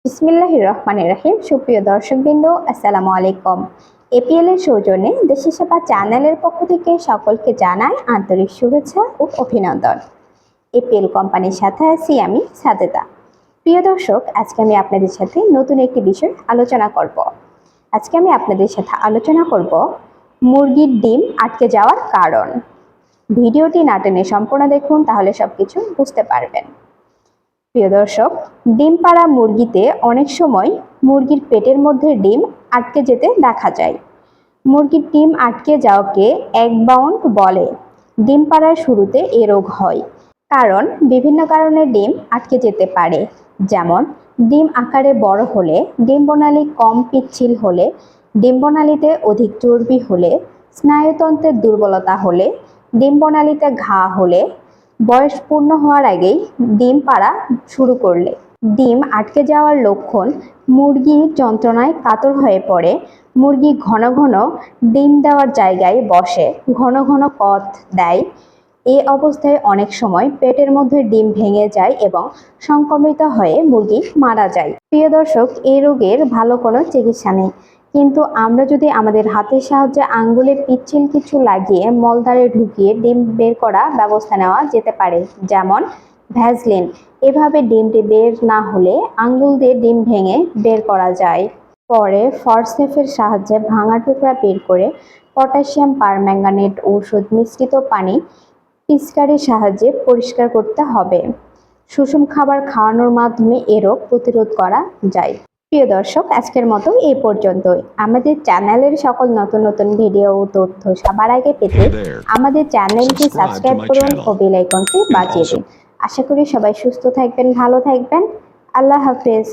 বিসমিল্লাহির রহমানির রহিম। সুপ্রিয় দর্শকবৃন্দ, আসসালামু আলাইকুম। এপিএল এর সৌজন্যে দেশি সেবা চ্যানেলের পক্ষ থেকে সকলকে জানাই আন্তরিক শুভেচ্ছা ও অভিনন্দন। এপিএল কোম্পানির সাথে আছি আমি সাজেদা। প্রিয় দর্শক, আজকে আমি আপনাদের সাথে নতুন একটি বিষয় আলোচনা করব। আজকে আমি আপনাদের সাথে আলোচনা করব মুরগির ডিম আটকে যাওয়ার কারণ। ভিডিওটি না টেনে সম্পূর্ণ দেখুন, তাহলে সবকিছু বুঝতে পারবেন। প্রিয় দর্শক, ডিম পাড়া মুরগিতে অনেক সময় মুরগির পেটের মধ্যে ডিম আটকে যেতে দেখা যায়। মুরগির ডিম আটকে যাওয়াকে এগ বাউন্ড বলে। ডিম পাড়ার শুরুতে এ রোগ হয় কারণ বিভিন্ন কারণে ডিম আটকে যেতে পারে, যেমন ডিম আকারে বড় হলে, ডিম্বনালী কম পিচ্ছিল হলে, ডিম্বনালীতে অধিক চর্বি হলে, স্নায়ুতন্ত্রের দুর্বলতা হলে, ডিম্বনালীতে ঘা হলে, বয়স পূর্ণ হওয়ার আগেই ডিম পাড়া শুরু করলে। ডিম আটকে যাওয়ার লক্ষণ: মুরগি যন্ত্রণায় কাতর হয়ে পড়ে, মুরগি ঘন ঘন ডিম দেওয়ার জায়গায় বসে, ঘন ঘন কঁদ দেয়। এই অবস্থায় অনেক সময় পেটের মধ্যে ডিম ভেঙে যায় এবং সংক্রমিত হয়ে মুরগি মারা যায়। প্রিয় দর্শক, এই রোগের ভালো কোনো চিকিৎসা নেই, কিন্তু আমরা যদি আমাদের হাতের সাহায্যে আঙ্গুলে পিচ্ছিল কিছু লাগিয়ে মলদ্বারে ঢুকিয়ে ডিম বের করা ব্যবস্থা নেওয়া যেতে পারে, যেমন ভ্যাসলিন। এভাবে ডিমটি বের না হলে আঙ্গুল দিয়ে ডিম ভেঙে বের করা যায়। পরে ফরসেপের সাহায্যে ভাঙা টুকরা বের করে পটাশিয়াম পারম্যাঙ্গানেট ঔষধ মিশ্রিত পানি পিচকারির সাহায্যে পরিষ্কার করতে হবে। সুষম খাবার খাওয়ানোর মাধ্যমে এ রোগ প্রতিরোধ করা যায়। প্রিয় দর্শক, আজকের মতো এই পর্যন্তই। আমাদের চ্যানেলের সকল নতুন নতুন ভিডিও ও তথ্য সবার আগে পেতে আমাদের চ্যানেলটি সাবস্ক্রাইব করুন ও বেল আইকনটি বাজিয়ে দিন। আশা করি সবাই সুস্থ থাকবেন, ভালো থাকবেন। আল্লাহ হাফেজ।